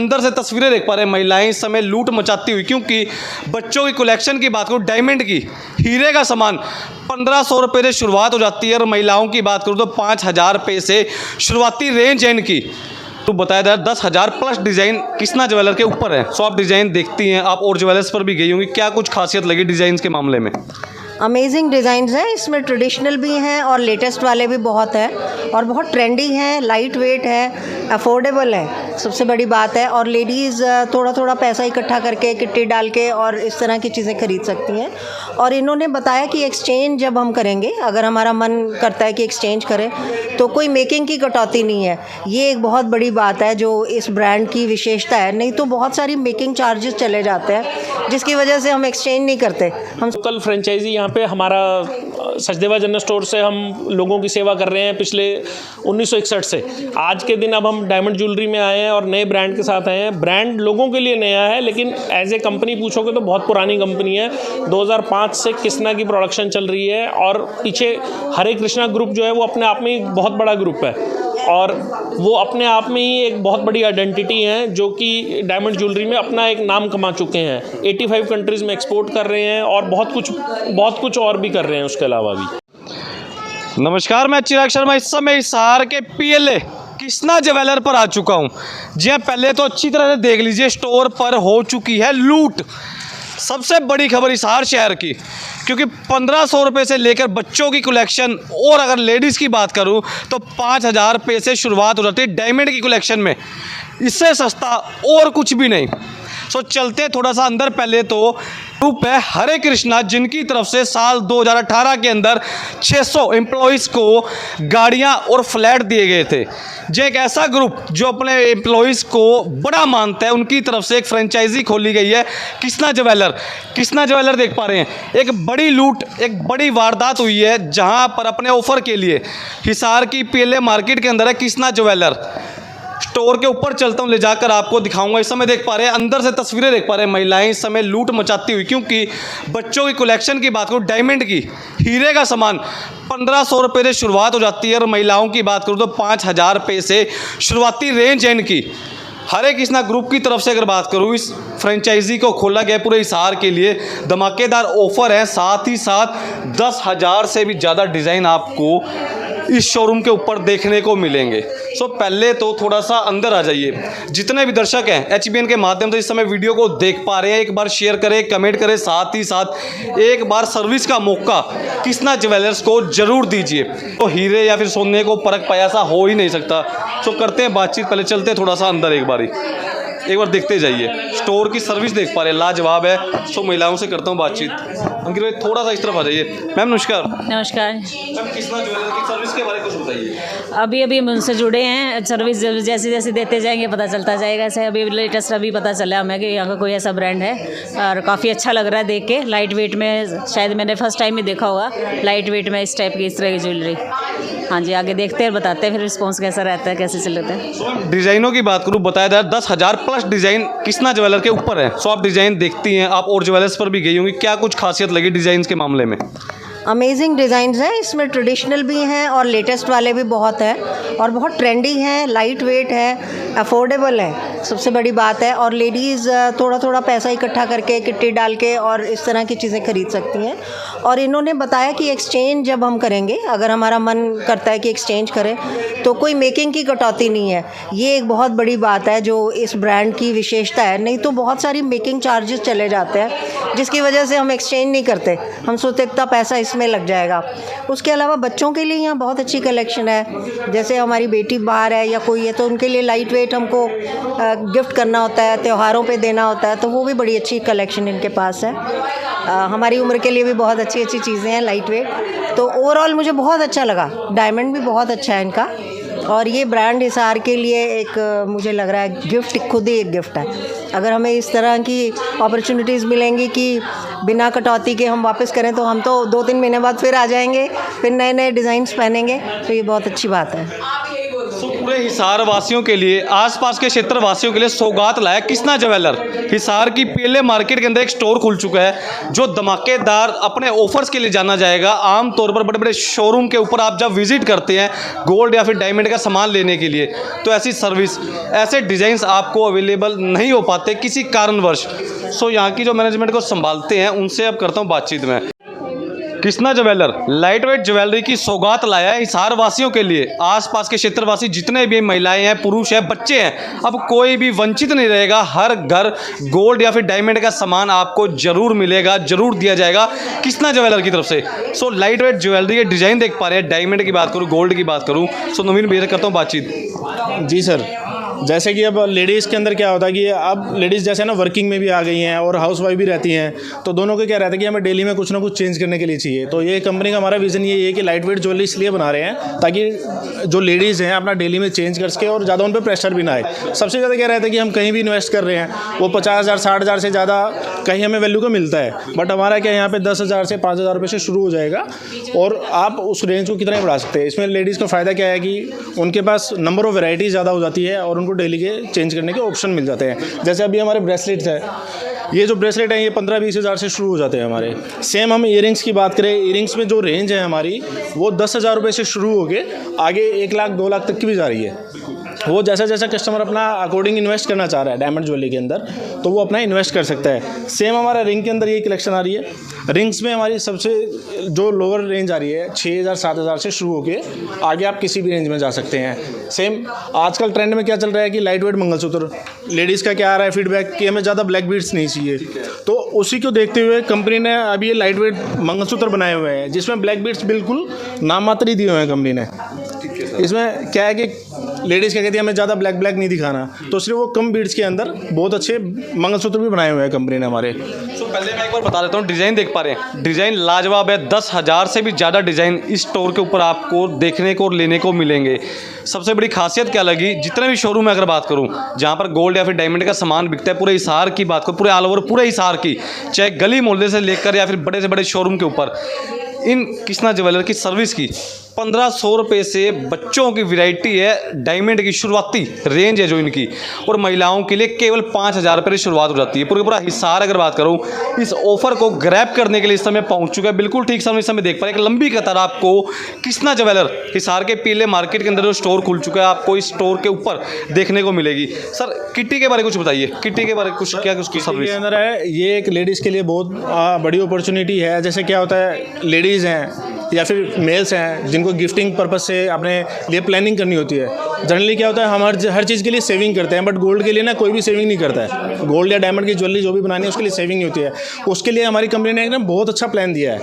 अंदर से तस्वीरें देख पा रहे हैं महिलाएं इस समय लूट मचाती हुई, क्योंकि बच्चों की कलेक्शन की बात करूँ, डायमंड की, हीरे का सामान 1500 रुपये से शुरुआत हो जाती है और महिलाओं की बात करूँ तो 5000 रुपये से शुरुआती रेंज है इनकी। तो बताया जा 10,000 प्लस डिज़ाइन कृष्णा ज्वेलर के ऊपर है। सो आप डिज़ाइन देखती हैं आप, और ज्वेलर्स पर भी गई होंगी, क्या कुछ खासियत लगी डिज़ाइन के मामले में? अमेजिंग डिज़ाइंस हैं, इसमें ट्रेडिशनल भी हैं और लेटेस्ट वाले भी बहुत हैं और बहुत ट्रेंडी हैं, लाइट वेट है, अफोर्डेबल है, सबसे बड़ी बात है। और लेडीज़ थोड़ा थोड़ा पैसा इकट्ठा करके किट्टी डाल के और इस तरह की चीज़ें खरीद सकती हैं। और इन्होंने बताया कि एक्सचेंज जब हम करेंगे, अगर हमारा मन करता है कि एक्सचेंज करें तो कोई मेकिंग की कटौती नहीं है। ये एक बहुत बड़ी बात है जो इस ब्रांड की विशेषता है, नहीं तो बहुत सारी मेकिंग चार्जेस चले जाते हैं जिसकी वजह से हम एक्सचेंज नहीं करते। हम कल फ्रेंचाइजी यहाँ पे हमारा सचदेवा जनरल स्टोर से हम लोगों की सेवा कर रहे हैं पिछले 1961 से। आज के दिन अब हम डायमंड ज्वेलरी में आए हैं और नए ब्रांड के साथ आए हैं। ब्रांड लोगों के लिए नया है, लेकिन एज ए कंपनी पूछोगे तो बहुत पुरानी कंपनी है। 2005 से कृष्णा की प्रोडक्शन चल रही है और पीछे हरे कृष्णा ग्रुप जो है वो अपने आप में एक बहुत बड़ा ग्रुप है और वो अपने आप में ही एक बहुत बड़ी आइडेंटिटी है जो कि डायमंड ज्वेलरी में अपना एक नाम कमा चुके हैं। 85 कंट्रीज़ में एक्सपोर्ट कर रहे हैं और बहुत कुछ और भी कर रहे हैं उसके अलावा भी। नमस्कार, मैं चिराग शर्मा इस समय हिसार के PLA कृष्णा ज्वेलर पर आ चुका हूँ। जी हाँ, पहले तो अच्छी तरह से देख लीजिए, स्टोर पर हो चुकी है लूट। सबसे बड़ी खबर हिसार शहर की, क्योंकि 1500 रुपये से लेकर बच्चों की कलेक्शन, और अगर लेडीज़ की बात करूं तो 5000 रुपये से शुरुआत हो जाती है डायमंड की कलेक्शन में। इससे सस्ता और कुछ भी नहीं। सो चलते थोड़ा सा अंदर। पहले तो ग्रुप है हरे कृष्णा, जिनकी तरफ से साल 2018 के अंदर 600 एम्प्लॉयज़ को गाड़ियां और फ्लैट दिए गए थे। जो एक ऐसा ग्रुप जो अपने एम्प्लॉयज़ को बड़ा मानता है, उनकी तरफ से एक फ्रेंचाइजी खोली गई है कृष्णा ज्वेलर। कृष्णा ज्वेलर देख पा रहे हैं, एक बड़ी लूट, एक बड़ी वारदात हुई है जहां पर अपने ऑफर के लिए हिसार की PLA मार्केट के अंदर है कृष्णा ज्वेलर। स्टोर के ऊपर चलता हूँ, ले जाकर आपको दिखाऊंगा। इस समय देख पा रहे हैं, अंदर से तस्वीरें देख पा रहे हैं महिलाएं इस समय लूट मचाती हुई, क्योंकि बच्चों की कलेक्शन की बात करूँ, डायमंड की, हीरे का सामान 1500 रुपये से शुरुआत हो जाती है और महिलाओं की बात करूँ तो 5000 रुपये से शुरुआती रेंज है इनकी। हरे कृष्णा ग्रुप की तरफ से अगर बात करूँ, इस फ्रेंचाइजी को खोला गया पूरे हिसार के लिए। धमाकेदार ऑफर है, साथ ही साथ 10,000 से भी ज़्यादा डिज़ाइन आपको इस शोरूम के ऊपर देखने को मिलेंगे। सो पहले तो थोड़ा सा अंदर आ जाइए। जितने भी दर्शक हैं HBN के माध्यम से इस समय वीडियो को देख पा रहे हैं, एक बार शेयर करें, कमेंट करें, साथ ही साथ एक बार सर्विस का मौका कृष्णा ज्वेलर्स को जरूर दीजिए। तो हीरे या फिर सोने को परख पाया ऐसा हो ही नहीं सकता। सो करते हैं बातचीत, पहले चलते हैं थोड़ा सा अंदर, एक बार देखते जाइए। स्टोर की सर्विस देख पा रहे हैं, लाजवाब है। सो महिलाओं से करता हूँ बातचीत। अंकित भाई थोड़ा सा इस तरफ आ जाइए। मैम नमस्कार। नमस्कार। मैम कृष्णा ज्वेलर की सर्विस के बारे में कुछ बताइए। अभी हम उनसे जुड़े हैं, सर्विस जैसे जैसे देते जाएंगे पता चलता जाएगा। ऐसे अभी लेटेस्ट अभी पता चला हमें कि यहाँ का कोई ऐसा ब्रांड है और काफ़ी अच्छा लग रहा है देख के। लाइट वेट में, शायद मैंने फर्स्ट टाइम ही देखा होगा लाइट वेट में इस टाइप की, इस तरह की ज्वेलरी। हाँ जी, आगे देखते हैं, बताते हैं फिर रिस्पॉन्स कैसा रहता है, कैसे चलते हैं। डिज़ाइनों की बात करूँ, बताया जा 10,000 प्लस डिज़ाइन कृष्णा ज्वेलर के ऊपर है। सो आप डिज़ाइन देखती हैं आप, और ज्वेलर्स पर भी गई होंगी, क्या कुछ खासियत लगी डिज़ाइन के मामले में? अमेजिंग डिज़ाइंस हैं, इसमें ट्रेडिशनल भी हैं और लेटेस्ट वाले भी बहुत हैं और बहुत ट्रेंडी हैं, लाइट वेट है, अफोर्डेबल है, सबसे बड़ी बात है। और लेडीज़ थोड़ा थोड़ा पैसा इकट्ठा करके किट्टी डाल के और इस तरह की चीज़ें खरीद सकती हैं। और इन्होंने बताया कि एक्सचेंज जब हम करेंगे, अगर हमारा मन करता है कि एक्सचेंज करें तो कोई मेकिंग की कटौती नहीं है। ये एक बहुत बड़ी बात है जो इस ब्रांड की विशेषता है, नहीं तो बहुत सारी मेकिंग चार्जेस चले जाते हैं जिसकी वजह से हम एक्सचेंज नहीं करते। हम सोचते इतना पैसा इसमें लग जाएगा। उसके अलावा बच्चों के लिए यहाँ बहुत अच्छी कलेक्शन है। जैसे हमारी बेटी बाहर है या कोई है तो उनके लिए लाइट वेट हमको गिफ्ट करना होता है, त्योहारों पे देना होता है, तो वो भी बड़ी अच्छी कलेक्शन इनके पास है। हमारी उम्र के लिए भी बहुत अच्छी अच्छी चीज़ें हैं लाइट वेट। तो ओवरऑल मुझे बहुत अच्छा लगा। डायमंड भी बहुत अच्छा है इनका और ये ब्रांड हिसार के लिए एक मुझे लग रहा है गिफ्ट, खुद ही एक गिफ्ट है। अगर हमें इस तरह की अपॉर्चुनिटीज़ मिलेंगी कि बिना कटौती के हम वापस करें तो हम तो 2-3 महीने बाद फिर आ जाएंगे, फिर नए नए डिज़ाइंस पहनेंगे, तो ये बहुत अच्छी बात है। पूरे हिसार वासियों के लिए, आसपास के क्षेत्र वासियों के लिए सौगात लाया कृष्णा ज्वेलर। हिसार की पीएलए मार्केट के अंदर एक स्टोर खुल चुका है जो धमाकेदार अपने ऑफर्स के लिए जाना जाएगा। आम तौर पर बड़े बड़े शोरूम के ऊपर आप जब विजिट करते हैं गोल्ड या फिर डायमंड का सामान लेने के लिए, तो ऐसी सर्विस, ऐसे डिज़ाइंस आपको अवेलेबल नहीं हो पाते किसी कारणवश। सो यहाँ की जो मैनेजमेंट को संभालते हैं उनसे अब करता हूँ बातचीत में। Krishna jeweller light weight jewellery की सौगात लाया है हिसार वासियों के लिए। आसपास के क्षेत्रवासी जितने भी महिलाएं हैं, पुरुष हैं, बच्चे हैं, अब कोई भी वंचित नहीं रहेगा। हर घर गोल्ड या फिर डायमंड का सामान आपको जरूर मिलेगा, जरूर दिया जाएगा कृष्णा ज्वेलर की तरफ से। सो लाइट वेट ज्वेलरी के डिज़ाइन देख पा रहे हैं, डायमंड की बात करूँ, गोल्ड की बात करूँ। सो नवीन भैया करता हूँ बातचीत। जी सर, जैसे कि अब लेडीज़ के अंदर क्या होता है कि अब लेडीज़ जैसे ना वर्किंग में भी आ गई हैं और हाउस वाइफ भी रहती हैं, तो दोनों को क्या रहता है कि हमें डेली में कुछ ना कुछ चेंज करने के लिए चाहिए। तो ये कंपनी का हमारा विज़न ये है कि लाइट वेट ज्वेलरी इसलिए बना रहे हैं ताकि जो लेडीज़ हैं अपना डेली में चेंज कर सके और ज़्यादा उन पर प्रेशर भी ना आए। सबसे ज़्यादा क्या रहता है कि हम कहीं भी इन्वेस्ट कर रहे हैं वो 50,000 60,000 से ज़्यादा कहीं हमें वैल्यू का मिलता है, बट हमारा क्या यहाँ पे 10,000 से 5,000 रुपये से शुरू हो जाएगा और आप उस रेंज को कितना ही बढ़ा सकते हैं। इसमें लेडीज़ का फ़ायदा क्या है कि उनके पास नंबर ऑफ़ वैरायटी ज़्यादा हो जाती है और उनको डेली के चेंज करने के ऑप्शन मिल जाते हैं। जैसे अभी हमारे ब्रेसलेट्स है, ये जो ब्रेसलेट है ये 15-20 हज़ार से शुरू हो जाते हैं हमारे। सेम हम ईयरिंग्स की बात करें, ईयरिंग्स में जो रेंज है हमारी वो 10,000 रुपये से शुरू हो के आगे 1 लाख 2 लाख तक की भी जा रही है। वो जैसा जैसा कस्टमर अपना अकॉर्डिंग इन्वेस्ट करना चाह रहा है डायमंड ज्वेलरी के अंदर, तो वो अपना इन्वेस्ट कर सकता है। सेम हमारा रिंग के अंदर ये कलेक्शन आ रही है। रिंग्स में हमारी सबसे जो लोअर रेंज आ रही है 6,000 7,000 से शुरू होके आगे आप किसी भी रेंज में जा सकते हैं। सेम आजकल ट्रेंड में क्या चल रहा है कि लाइट वेट मंगलसूत्र, लेडीज़ का क्या आ रहा है फीडबैक कि हमें ज़्यादा ब्लैक बीड्स नहीं चाहिए, तो उसी को देखते हुए कंपनी ने अभी ये लाइट वेट मंगलसूत्र बनाए हुए हैं जिसमें ब्लैक बीड्स बिल्कुल नाम मात्र ही दिए हुए हैं कंपनी ने। इसमें क्या है कि लेडीज़ क्या कहती है हमें ज़्यादा ब्लैक नहीं दिखाना, तो इसलिए वो कम बीड्स के अंदर बहुत अच्छे मंगलसूत्र भी बनाए हुए हैं कंपनी ने हमारे। सो पहले मैं एक बार बता देता हूँ, डिज़ाइन देख पा रहे हैं, डिज़ाइन लाजवाब है। 10,000 से भी ज़्यादा डिज़ाइन इस स्टोर के ऊपर आपको देखने को और लेने को मिलेंगे। सबसे बड़ी खासियत क्या लगी, जितने भी शोरूम में अगर बात करूँ जहाँ पर गोल्ड या फिर डायमंड का सामान बिकता है, पूरे हिसार की बात करूँ, पूरे ऑल ओवर पूरे हिसार की, चाहे गली मोहल्ले से लेकर या फिर बड़े से बड़े शोरूम के ऊपर, इन कृष्णा ज्वेलर की सर्विस की 1,500 रुपये से बच्चों की वैरायटी है, डायमंड की शुरुआती रेंज है जो इनकी, और महिलाओं के लिए केवल 5,000 रुपये से शुरुआत हो जाती है। पूरा हिसार अगर बात करूं इस ऑफर को ग्रैब करने के लिए इस समय पहुंच चुका है। बिल्कुल ठीक समय इस समय देख पा रहे हैं, एक लंबी कतार आपको कृष्णा ज्वेलर हिसार के पीले मार्केट के अंदर जो स्टोर खुल चुका है आपको इस स्टोर के ऊपर देखने को मिलेगी। सर किट्टी के बारे में कुछ बताइए, किट्टी के बारे में कुछ क्या उसकी सर्विस के अंदर है। ये एक लेडीज़ के लिए बहुत बड़ी अपॉर्चुनिटी है। जैसे क्या होता है, लेडीज़ हैं या फिर मेल्स हैं जिनको गिफ्टिंग पर्पस से अपने लिए प्लानिंग करनी होती है। जनरली क्या होता है हम हर चीज़ के लिए सेविंग करते हैं, बट गोल्ड के लिए ना कोई भी सेविंग नहीं करता है। गोल्ड या डायमंड की ज्वेलरी जो भी बनानी है उसके लिए सेविंग नहीं होती है। उसके लिए हमारी कंपनी ने एकदम बहुत अच्छा प्लान दिया है।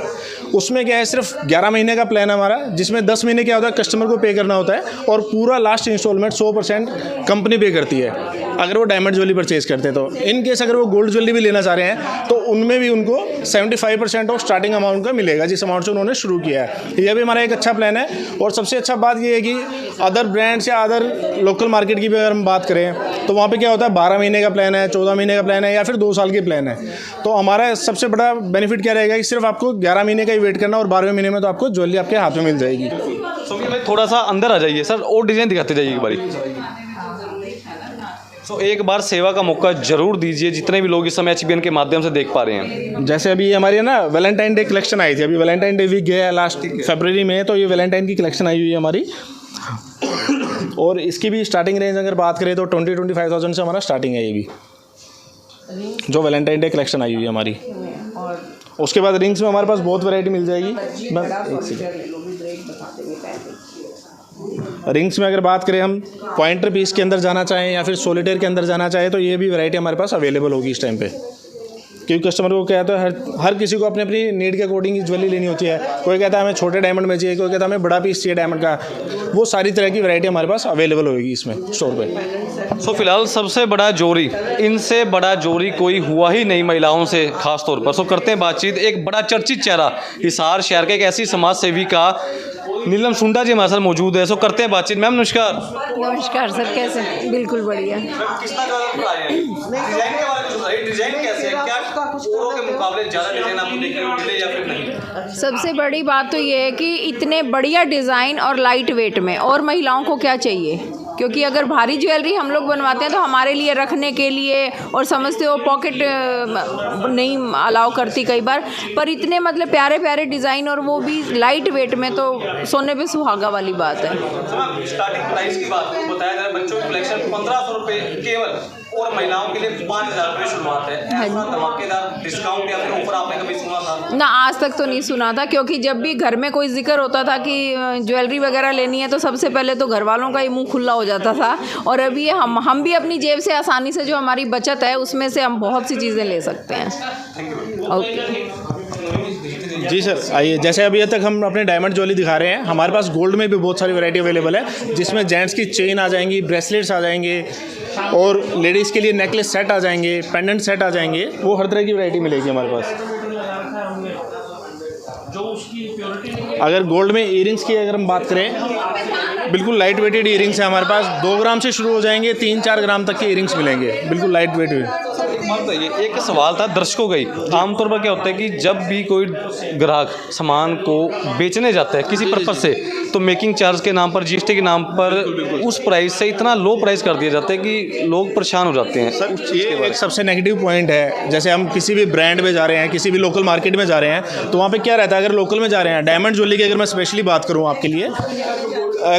उसमें क्या है, सिर्फ 11 महीने का प्लान है हमारा, जिसमें 10 महीने क्या होता है कस्टमर को पे करना होता है और पूरा लास्ट इंस्टॉलमेंट 100% कंपनी पे करती है अगर वो डायमंड ज्वेलरी परचेज करते हैं। तो इन केस अगर वो गोल्ड ज्वेलरी भी लेना चाह रहे हैं तो उनमें भी उनको 75% ऑफ स्टार्टिंग अमाउंट का मिलेगा जिस अमाउंट से उन्होंने शुरू किया है। यह भी हमारा एक अच्छा प्लान है। और सबसे अच्छा बात यह है कि अदर ब्रांड्स या अदर लोकल मार्केट की भी अगर हम बात करें तो वहाँ पे क्या होता है 12 महीने का प्लान है, 14 महीने का प्लान है या फिर 2 साल के प्लान है। तो हमारा सबसे बड़ा बेनिफिट क्या रहेगा कि सिर्फ आपको 11 महीने का ही वेट करना और 12वें महीने में तो आपको ज्वेलरी आपके हाथ में मिल जाएगी। सो भाई थोड़ा सा अंदर आ जाइए सर और डिज़ाइन दिखाते जाइए एक बारी। सो एक बार सेवा का मौका जरूर दीजिए जितने भी लोग इस समय HBN के माध्यम से देख पा रहे हैं। जैसे अभी हमारी ना वैलेंटाइन डे कलेक्शन आई थी, अभी वैलेंटाइन डे वीक गया है लास्ट फरवरी में, तो ये वैलेंटाइन की कलेक्शन आई हुई है हमारी। और इसकी भी स्टार्टिंग रेंज अगर बात करें तो 20-25,000 से हमारा स्टार्टिंग है ये भी, जो वैलेंटाइन डे कलेक्शन आई हुई है हमारी। उसके बाद रिंग्स में हमारे पास बहुत वैरायटी मिल जाएगी। रिंग्स में अगर बात करें हम पॉइंटर पीस के अंदर जाना चाहें या फिर सोलिटेयर के अंदर जाना चाहें तो ये भी वैरायटी हमारे पास अवेलेबल होगी इस टाइम पे, क्योंकि कस्टमर को क्या होता है हर किसी को अपनी अपनी नीड के अकॉर्डिंग ज्वेलरी लेनी होती है। कोई कहता है हमें छोटे डायमंड में चाहिए, कोई कहता है हमें बड़ा पीस चाहिए डायमंड का। वो सारी तरह की वैरायटी हमारे पास अवेलेबल होगी इसमें स्टोर पे। सो फिलहाल सबसे बड़ा जोड़ी, इनसे बड़ा जोड़ी कोई हुआ ही नहीं महिलाओं से खास तौर पर। सो करते हैं बातचीत, एक बड़ा चर्चित चेहरा हिसार शहर के एक ऐसी समाज सेवी का नीलम सुंडा जी हमारे साथ मौजूद है। सो करते हैं बातचीत। मैम नमस्कार। नमस्कार सर, कैसे? बिल्कुल बढ़िया। सबसे बड़ी बात तो ये है कि इतने बढ़िया डिज़ाइन और लाइट वेट में, और महिलाओं को क्या चाहिए? क्योंकि अगर भारी ज्वेलरी हम लोग बनवाते हैं तो हमारे लिए रखने के लिए, और समझते हो पॉकेट नहीं अलाउ करती कई बार, पर इतने मतलब प्यारे प्यारे डिज़ाइन और वो भी लाइट वेट में, तो सोने पे सुहागा वाली बात है। स्टार्टिंग प्राइस की बात बताया जाए, बच्चों की कलेक्शन 1500 रुपये केवल, और महिलाओं के लिए 5000 रुपये शुरुआत है। ऐसा धमाकेदार डिस्काउंट या फिर ऑफर आपने कभी सुना था? ना, आज तक तो नहीं सुना था, क्योंकि जब भी घर में कोई जिक्र होता था कि ज्वेलरी वगैरह लेनी है तो सबसे पहले तो घर वालों का ही मुंह खुला हो जाता था। और अभी हम भी अपनी जेब से आसानी से जो हमारी बचत है उसमें से हम बहुत सी चीज़ें ले सकते हैं। ओके जी सर, आइए। जैसे अभी तक हम अपने डायमंड ज्वेलरी दिखा रहे हैं, हमारे पास गोल्ड में भी बहुत सारी वैरायटी अवेलेबल है, जिसमें जेंट्स की चेन आ जाएंगी, ब्रेसलेट्स आ जाएंगे, और लेडीज़ के लिए नेकलेस सेट आ जाएंगे, पेंडेंट सेट आ जाएंगे। वो हर तरह की वैरायटी मिलेगी हमारे पास। अगर गोल्ड में इयरिंग्स की अगर हम बात करें, बिल्कुल लाइट वेटेड इयरिंग्स है हमारे पास। 2 ग्राम से शुरू हो जाएंगे, 3-4 ग्राम तक के इयरिंग्स मिलेंगे, बिल्कुल लाइट वेटेड। ये एक सवाल था दर्शकों का ही, आमतौर पर क्या होता है कि जब भी कोई ग्राहक सामान को बेचने जाता है किसी पर्पज से, तो मेकिंग चार्ज के नाम पर, जीएसटी के नाम पर उस प्राइस से इतना लो प्राइस कर दिया जाता है कि लोग परेशान हो जाते हैं। सर, ये एक सबसे नेगेटिव पॉइंट है। जैसे हम किसी भी ब्रांड में जा रहे हैं, किसी भी लोकल मार्केट में जा रहे हैं, तो वहाँ पे क्या रहता है, अगर लोकल में जा रहे हैं, डायमंड ज्वेलरी की अगर मैं स्पेशली बात करूँ आपके लिए,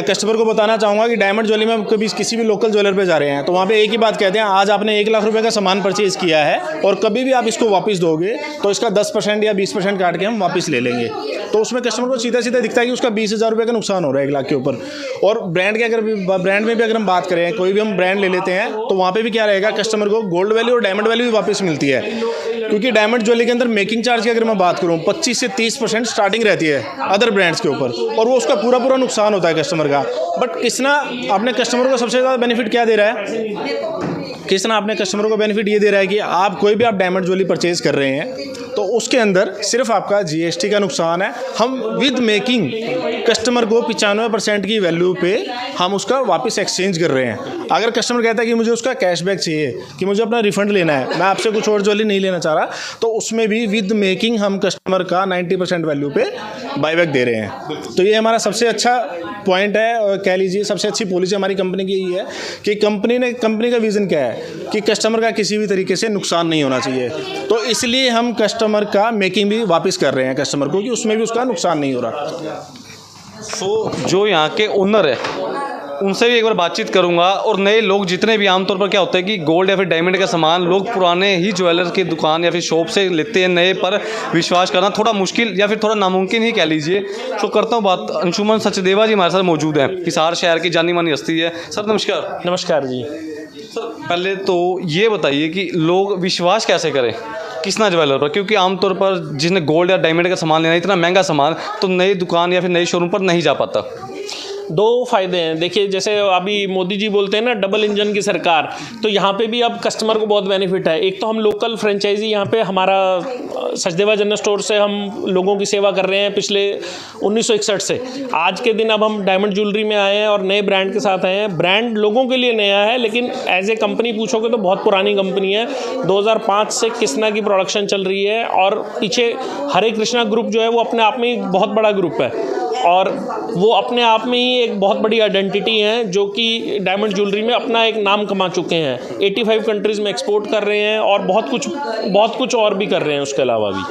कस्टमर को बताना चाहूँगा कि डायमंड ज्वेलरी में कभी किसी भी लोकल ज्वेलर पे जा रहे हैं तो वहाँ पे एक ही बात कहते हैं, आज आपने 1 लाख रुपए का सामान परचेज़ किया है और कभी भी आप इसको वापस दोगे तो इसका 10% या 20% काट के हम वापस ले लेंगे। तो उसमें कस्टमर को सीधा सीधा दिखता है कि उसका 20,000 रुपये का नुकसान हो रहा है 1 लाख के ऊपर। और ब्रांड के ब्रांड में भी अगर हम बात करें, कोई भी हम ब्रांड ले लेते हैं तो वहाँ पर भी क्या रहेगा, कस्टमर को गोल्ड वैल्यू और डायमंड वैल्यू भी वापस मिलती है। क्योंकि डायमंड ज्वेलरी के अंदर मेकिंग चार्ज की अगर मैं बात करूँ 25 से 30% स्टार्टिंग रहती है अदर ब्रांड्स के ऊपर, और वो उसका पूरा नुकसान होता है कस्टमर का। बट किसना अपने कस्टमर को सबसे ज़्यादा बेनिफिट क्या दे रहा है, किसना अपने कस्टमर को बेनिफिट ये दे रहा है कि आप कोई भी आप डायमंड ज्वेलरी परचेज़ कर रहे हैं तो उसके अंदर सिर्फ आपका जीएसटी का नुकसान है। हम विद मेकिंग कस्टमर को 95% की वैल्यू पे हम उसका वापस एक्सचेंज कर रहे हैं। अगर कस्टमर कहता है कि मुझे उसका कैशबैक चाहिए, कि मुझे अपना रिफंड लेना है, मैं आपसे कुछ और ज्वेलरी नहीं लेना चाह रहा, तो उसमें भी विद मेकिंग हम कस्टमर का 90% वैल्यू पे बाईबैक दे रहे हैं। तो ये हमारा सबसे अच्छा पॉइंट है, और कह लीजिए सबसे अच्छी पॉलिसी हमारी कंपनी की यही है कि कंपनी का विज़न क्या है कि कस्टमर का किसी भी तरीके से नुकसान नहीं होना चाहिए। तो इसलिए हम कस्टमर का मेकिंग भी वापस कर रहे हैं कस्टमर को, कि उसमें भी उसका नुकसान नहीं हो रहा। सो जो यहाँ के ओनर है उनसे भी एक बार बातचीत करूंगा, और नए लोग जितने भी, आमतौर पर क्या होता है कि गोल्ड या फिर डायमंड का सामान लोग पुराने ही ज्वेलर की दुकान या फिर शॉप से लेते हैं, नए पर विश्वास करना थोड़ा मुश्किल या फिर थोड़ा नामुमकिन ही कह लीजिए। तो करता हूँ बात, अंशुमन सचदेवा जी हमारे साथ मौजूद हैं, हिसार शहर की जानी मानी हस्ती है। सर नमस्कार। नमस्कार जी। सर पहले तो ये बताइए कि लोग विश्वास कैसे करें कृष्णा ज्वेलर पर, क्योंकि आमतौर पर जिसने गोल्ड या डायमंड का सामान लेना है, इतना महंगा सामान तो नई दुकान या फिर नई शोरूम पर नहीं जा पाता। 2 फ़ायदे हैं। देखिए, जैसे अभी मोदी जी बोलते हैं ना, डबल इंजन की सरकार, तो यहाँ पे भी अब कस्टमर को बहुत बेनिफिट है। एक तो हम लोकल फ्रेंचाइजी यहाँ पे हमारा सचदेवा जनरल स्टोर से हम लोगों की सेवा कर रहे हैं पिछले 1961 से। आज के दिन अब हम डायमंड ज्वेलरी में आए हैं और नए ब्रांड के साथ आए हैं। ब्रांड लोगों के लिए नया है, लेकिन एज ए कंपनी पूछोगे तो बहुत पुरानी कंपनी है। 2005 से कृष्णा की प्रोडक्शन चल रही है, और पीछे हरे कृष्णा ग्रुप जो है वो अपने आप में एक बहुत बड़ा ग्रुप है, और वो अपने आप में ही एक बहुत बड़ी आइडेंटिटी है, जो कि डायमंड ज्वेलरी में अपना एक नाम कमा चुके हैं। 85 कंट्रीज़ में एक्सपोर्ट कर रहे हैं, और बहुत कुछ और भी कर रहे हैं उसके अलावा भी।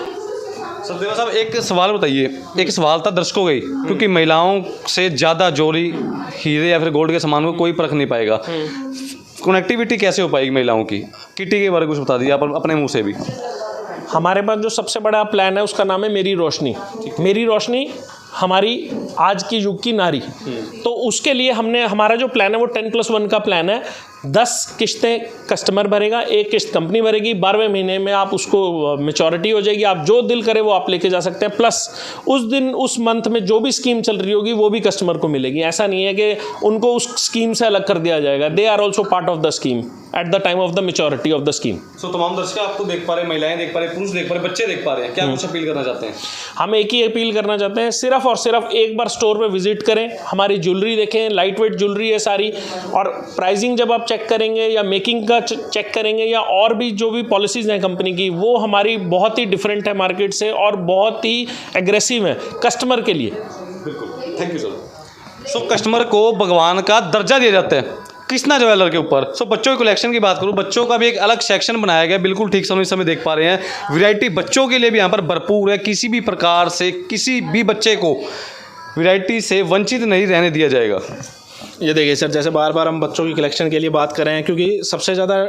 सचदेवा साहब एक सवाल बताइए, एक सवाल था दर्शकों का ही, क्योंकि महिलाओं से ज़्यादा ज्वेलरी, हीरे या फिर गोल्ड के सामान को कोई परख नहीं पाएगा, कनेक्टिविटी कैसे हो पाएगी महिलाओं की? किटी के बारे में कुछ बता दीजिए आप अपने मुँह से भी। हमारे पास जो सबसे बड़ा प्लान है उसका नाम है मेरी रोशनी। मेरी रोशनी हमारी आज की युग की नारी। तो उसके लिए हमारा जो प्लान है वो 10+1 का प्लान है। 10 किस्तें कस्टमर भरेगा, 1 किस्त कंपनी भरेगी। 12वें महीने में आप उसको मैच्योरिटी हो जाएगी, आप जो दिल करे वो आप लेके जा सकते हैं। प्लस उस दिन उस मंथ में जो भी स्कीम चल रही होगी वो भी कस्टमर को मिलेगी। ऐसा नहीं है कि उनको उस स्कीम से अलग कर दिया जाएगा। They are also part of the scheme at the time of the maturity of the scheme. So तमाम दर्शक आपको देख पा रहे हैं, महिलाएं देख पा रहे हैं, पुरुष देख पा रहे हैं, बच्चे देख पा रहे हैं, क्या कुछ अपील करना चाहते हैं? हम एक ही अपील करना चाहते हैं, सिर्फ और सिर्फ एक बार स्टोर पे विजिट करें, हमारी ज्वेलरी देखें। लाइट वेट ज्वेलरी है सारी, और प्राइसिंग जब आप चेक करेंगे या मेकिंग का चेक करेंगे, या और भी जो भी पॉलिसीज़ हैं कंपनी की, वो हमारी बहुत ही डिफरेंट है मार्केट से, और बहुत ही एग्रेसिव है कस्टमर के लिए। बिल्कुल, thank you sir. So customer को भगवान का दर्जा दिया जाता है कृष्णा ज्वेलर के ऊपर। सो बच्चों की कलेक्शन की बात करूँ, बच्चों का भी एक अलग सेक्शन बनाया गया, बिल्कुल ठीक समय देख पा रहे हैं। वैरायटी बच्चों के लिए भी यहाँ पर भरपूर है, किसी भी प्रकार से किसी भी बच्चे को वैरायटी से वंचित नहीं रहने दिया जाएगा। ये देखिए सर, जैसे बार बार हम बच्चों की कलेक्शन के लिए बात कर रहे हैं, क्योंकि सबसे ज़्यादा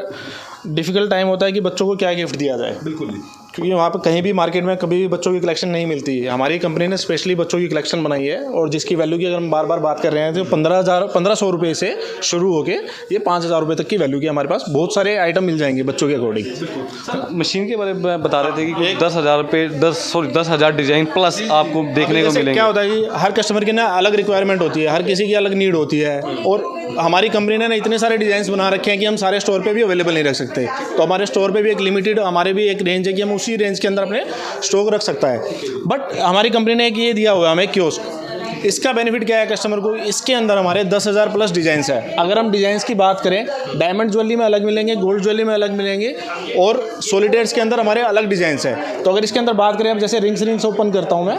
डिफ़िकल्ट टाइम होता है कि बच्चों को क्या गिफ्ट दिया जाए। बिल्कुल, क्योंकि वहाँ पर कहीं भी मार्केट में कभी भी बच्चों की कलेक्शन नहीं मिलती है। हमारी कंपनी ने स्पेशली बच्चों की कलेक्शन बनाई है, और जिसकी वैल्यू की अगर हम बार बार बात कर रहे हैं तो 1500 रुपये से शुरू होके ये 5000 रुपये तक की वैल्यू की हमारे पास बहुत सारे आइटम मिल जाएंगे बच्चों के अकॉर्डिंग। मशीन के बारे में बता रहे थे कि 10,000 रुपये 10,000 डिज़ाइन प्लस आपको देखने को मिलेंगे। क्या होता है कि हर कस्टमर की ना अलग रिक्वायरमेंट होती है, हर किसी की अलग नीड होती है, और हमारी कंपनी ने ना इतने सारे डिज़ाइंस बना रखे हैं कि हम सारे स्टोर पे भी अवेलेबल नहीं रख सकते। तो हमारे स्टोर पे भी एक लिमिटेड हमारे भी एक रेंज है कि हम उसी रेंज के अंदर अपने स्टॉक रख सकता है। बट हमारी कंपनी ने एक ये दिया हुआ है हमें कियोस्क। इसका बेनिफिट क्या है कस्टमर को, इसके अंदर हमारे 10,000 प्लस डिज़ाइंस है। अगर हम डिज़ाइंस की बात करें, डायमंड ज्वेलरी में अलग मिलेंगे, गोल्ड ज्वेलरी में अलग मिलेंगे, और सॉलिडेट्स के अंदर हमारे अलग डिज़ाइंस है। तो अगर इसके अंदर बात करें, अब जैसे रिंग्स ओपन करता हूँ मैं,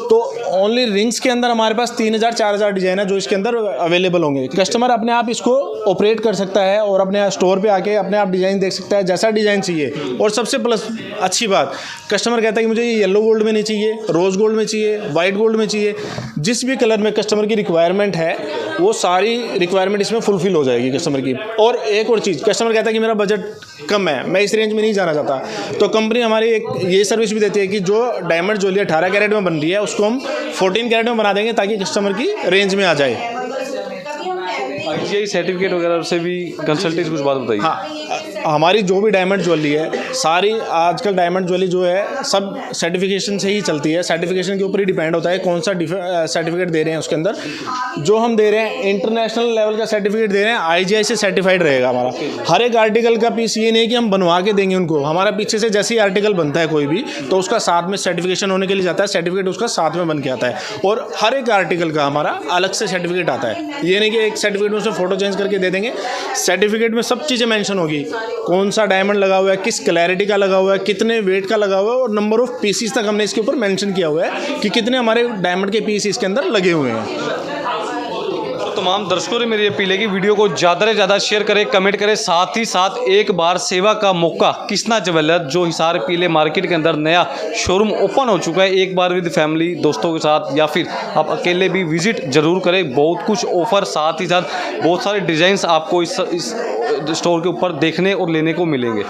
तो ओनली रिंग्स के अंदर हमारे पास 3,000-4,000 डिज़ाइन है जो इसके अंदर अवेलेबल होंगे। कस्टमर अपने आप इसको ऑपरेट कर सकता है और अपने स्टोर पे आके अपने आप डिज़ाइन देख सकता है, जैसा डिज़ाइन चाहिए। और सबसे प्लस अच्छी बात, कस्टमर कहता है कि मुझे ये येलो गोल्ड में नहीं चाहिए, रोज़ गोल्ड में चाहिए, वाइट गोल्ड में चाहिए। जिस भी कलर में कस्टमर की रिक्वायरमेंट है वो सारी रिक्वायरमेंट इसमें फुलफिल हो जाएगी कस्टमर की। और एक और चीज़, कस्टमर कहता है कि मेरा बजट कम है, मैं इस रेंज में नहीं जाना चाहता, तो कंपनी हमारी एक ये सर्विस भी देती है कि जो डायमंड ज्वेलरी 18 कैरेट में बन रही है उसको हम 14 कैरेट में बना देंगे ताकि कस्टमर की रेंज में आ जाए। IGI सर्टिफिकेट वगैरह से भी कंसल्टेंट कुछ बात बताइए। हाँ, हमारी जो भी डायमंड ज्वेलरी है, सारी आजकल डायमंड ज्वेलरी जो है सब सर्टिफिकेशन से ही चलती है। सर्टिफिकेशन के ऊपर ही डिपेंड होता है कौन सा सर्टिफिकेट दे रहे हैं। उसके अंदर जो हम दे रहे हैं इंटरनेशनल लेवल का सर्टिफिकेट दे रहे हैं, IGI से सर्टिफाइड रहेगा हमारा। हर एक आर्टिकल का पीस ये नहीं कि हम बनवा के देंगे उनको, हमारा पीछे से जैसे ही आर्टिकल बनता है कोई भी, तो उसका साथ में सर्टिफिकेशन होने के लिए जाता है, सर्टिफिकेट उसका साथ में बन के आता है। और हर एक आर्टिकल का हमारा अलग से सर्टिफिकेट आता है। ये नहीं कि एक सर्टिफिकेट में उसमें फ़ोटो चेंज करके दे देंगे, सर्टिफिकेट में सब चीज़ें मेंशन होगी, कौन सा डायमंड लगा हुआ है, किस क्लैरिटी का लगा हुआ है, कितने वेट का लगा हुआ है, और नंबर ऑफ पीसीस तक हमने इसके ऊपर मेंशन किया हुआ है कि कितने हमारे डायमंड के पीस इसके अंदर लगे हुए हैं। तो तमाम दर्शकों से मेरी अपील है कि वीडियो को ज़्यादा से ज़्यादा शेयर करें, कमेंट करें, साथ ही साथ एक बार सेवा का मौका कृष्णा ज्वेलर जो हिसार पीले मार्केट के अंदर नया शोरूम ओपन हो चुका है, एक बार विद फैमिली दोस्तों के साथ या फिर आप अकेले भी विजिट जरूर करें। बहुत कुछ ऑफर, साथ ही साथ बहुत सारे डिज़ाइंस आपको इस स्टोर के ऊपर देखने और लेने को मिलेंगे।